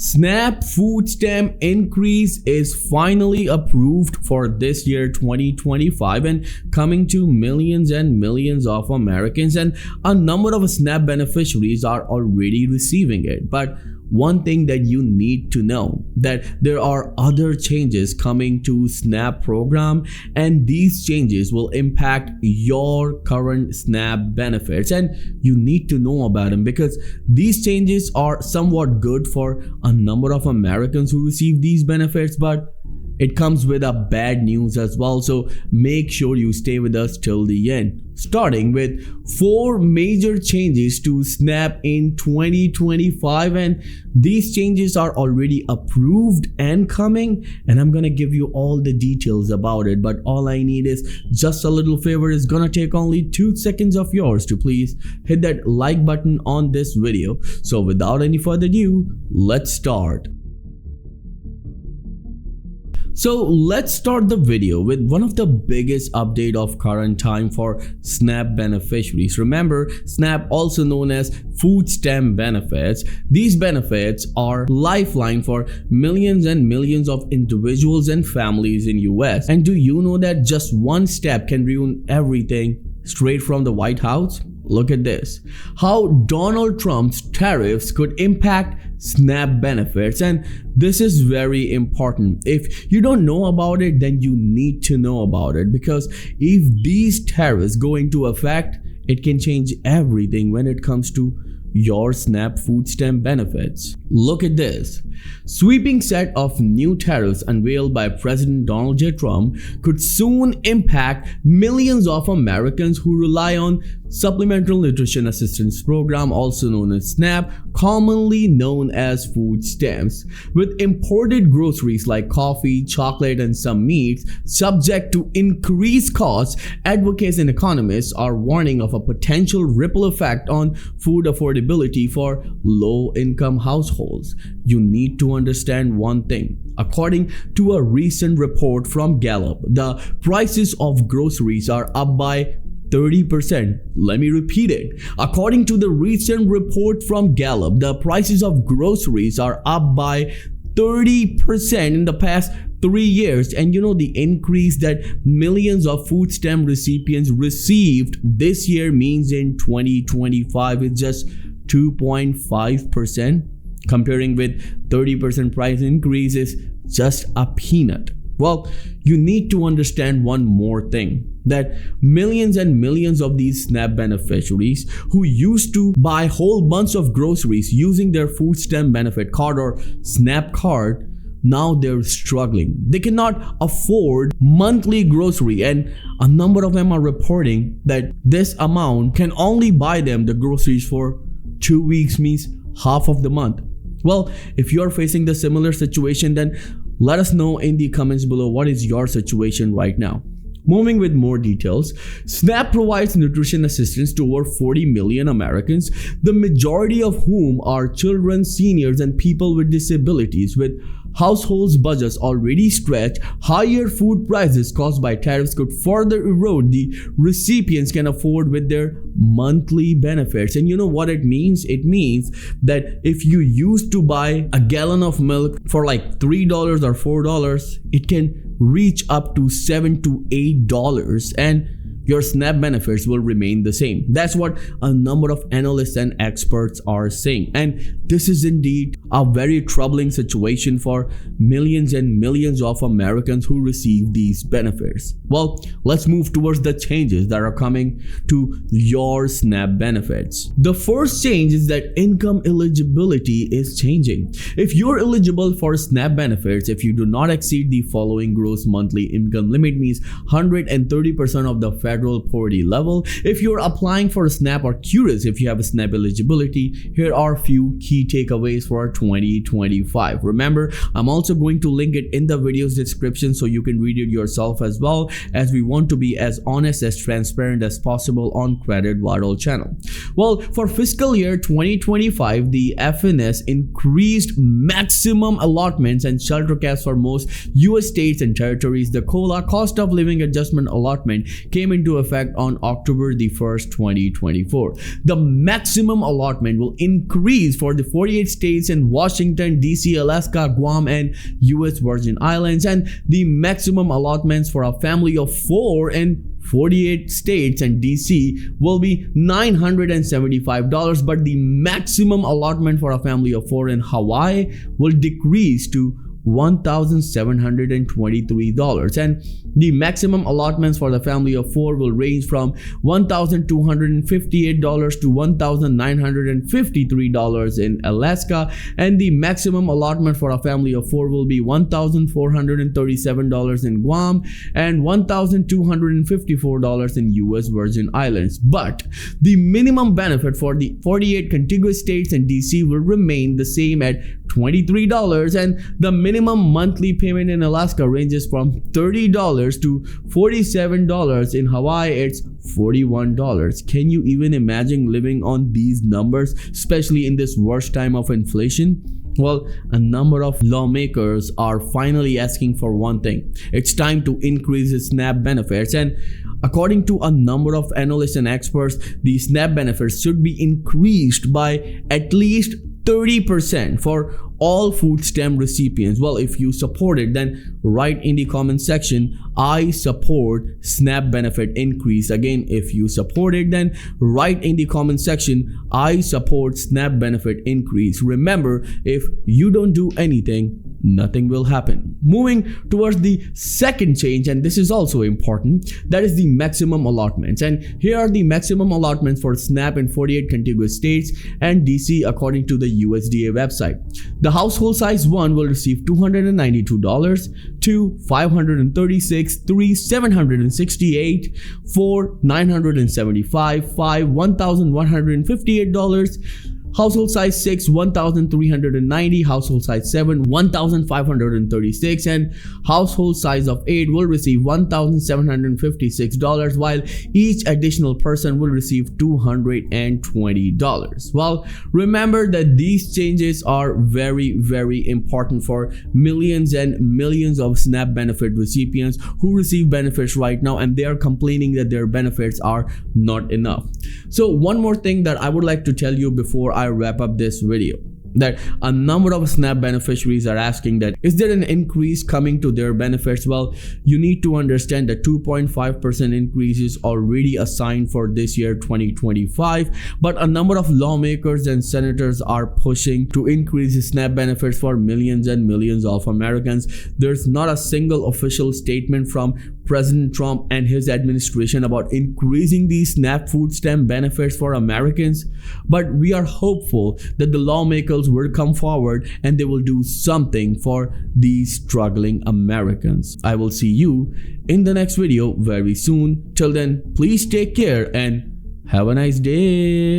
SNAP food stamp increase is finally approved for this year 2025 and coming to millions and millions of Americans, and a number of SNAP beneficiaries are already receiving it. But one thing that you need to know, that there are other changes coming to SNAP program, and these changes will impact your current SNAP benefits, and you need to know about them because these changes are somewhat good for a number of Americans who receive these benefits, but it comes with a bad news as well. So make sure you stay with us till the end. Starting with 4 major changes to SNAP in 2025, and these changes are already approved and coming, and I'm gonna give you all the details about it. But all I need is just a little favor. It's gonna take only 2 seconds of yours to please hit that like button on this video. So without any further ado, let's start. So let's start the video with one of the biggest update of current time for SNAP beneficiaries. Remember, SNAP, also known as food stamp benefits, these benefits are lifeline for millions and millions of individuals and families in US. And do you know that just one step can ruin everything straight from the White House? Look at this. How Donald Trump's tariffs could impact SNAP benefits, and this is very important. If you don't know about it, then you need to know about it, because if these tariffs go into effect, it can change everything when it comes to your SNAP food stamp benefits. Look at this. Sweeping set of new tariffs unveiled by President Donald J. Trump could soon impact millions of Americans who rely on Supplemental Nutrition Assistance Program, also known as SNAP, commonly known as food stamps. With imported groceries like coffee, chocolate, and some meats subject to increased costs, advocates and economists are warning of a potential ripple effect on food affordability for low-income households. You need to understand one thing. According to a recent report from Gallup, the prices of groceries are up by 30%. Let me repeat it. According to the recent report from Gallup, the prices of groceries are up by 30% in the past 3 years. And you know, the increase that millions of food stamp recipients received this year means in 2025 is just 2.5%. Comparing with 30% price increase is just a peanut. Well, you need to understand one more thing, that millions and millions of these SNAP beneficiaries who used to buy whole bunch of groceries using their food stamp benefit card or SNAP card, now they're struggling. They cannot afford monthly grocery, and a number of them are reporting that this amount can only buy them the groceries for 2 weeks, means half of the month. Well, if you're facing the similar situation, then let us know in the comments below what is your situation right now. Moving with more details, SNAP provides nutrition assistance to over 40 million Americans, the majority of whom are children, seniors, and people with disabilities. With households' budgets already stretched, higher food prices caused by tariffs could further erode the recipients can afford with their monthly benefits. And you know what it means? It means that if you used to buy a gallon of milk for like $3 or $4, it can reach up to $7 to $8, and your SNAP benefits will remain the same. That's what a number of analysts and experts are saying. And this is indeed a very troubling situation for millions and millions of Americans who receive these benefits. Well, let's move towards the changes that are coming to your SNAP benefits. The first change is that income eligibility is changing. If you're eligible for SNAP benefits, if you do not exceed the following gross monthly income limit, means 130% of the federal poverty level. If you're applying for a SNAP or curious if you have a SNAP eligibility, here are a few key takeaways for 2025. Remember, I'm also going to link it in the video's description so you can read it yourself as well, as we want to be as honest, as transparent as possible on Credit Viral channel. Well, for fiscal year 2025, the FNS increased maximum allotments and shelter caps for most US states and territories. The COLA, cost of living adjustment allotment, came into into effect on October the 1st, 2024. The maximum allotment will increase for the 48 states in Washington, D.C., Alaska, Guam, and U.S. Virgin Islands, and the maximum allotments for a family of 4 in 48 states and DC will be $975, but the maximum allotment for a family of 4 in Hawaii will decrease to $1,723, and the maximum allotments for the family of 4 will range from $1,258 to $1,953 in Alaska, and the maximum allotment for a family of 4 will be $1,437 in Guam and $1,254 in US Virgin Islands. But the minimum benefit for the 48 contiguous states and DC will remain the same at $23, and the minimum monthly payment in Alaska ranges from $30 to $47. In Hawaii, it's $41. Can you even imagine living on these numbers, especially in this worst time of inflation? Well, a number of lawmakers are finally asking for one thing. It's time to increase the SNAP benefits, and according to a number of analysts and experts, the SNAP benefits should be increased by at least 30% for all food stamp recipients. Well, if you support it, then write in the comment section, I support SNAP benefit increase. Again, if you support it, then write in the comment section, I support SNAP benefit increase. Remember, if you don't do anything, nothing will happen. Moving towards the second change, and this is also important, that is the maximum allotments. And here are the maximum allotments for SNAP in 48 contiguous states and DC according to the USDA website. The household size 1 will receive $292, 2 $536, 3 $768, 4 $975, 5 $1,158, household size 6 $1,390, household size 7 $1,536, and household size of 8 will receive $1,756, while each additional person will receive $220. Well, remember that these changes are very, very important for millions and millions of SNAP benefit recipients who receive benefits right now, and they are complaining that their benefits are not enough. So one more thing that I would like to tell you before I wrap up this video, that a number of SNAP beneficiaries are asking that is there an increase coming to their benefits? Well, you need to understand that 2.5% increase is already assigned for this year 2025, but a number of lawmakers and senators are pushing to increase the SNAP benefits for millions and millions of Americans. There's not a single official statement from President Trump and his administration about increasing these SNAP food stamp benefits for Americans, but we are hopeful that the lawmakers will come forward and they will do something for these struggling Americans. I will see you in the next video very soon. Till then, please take care and have a nice day.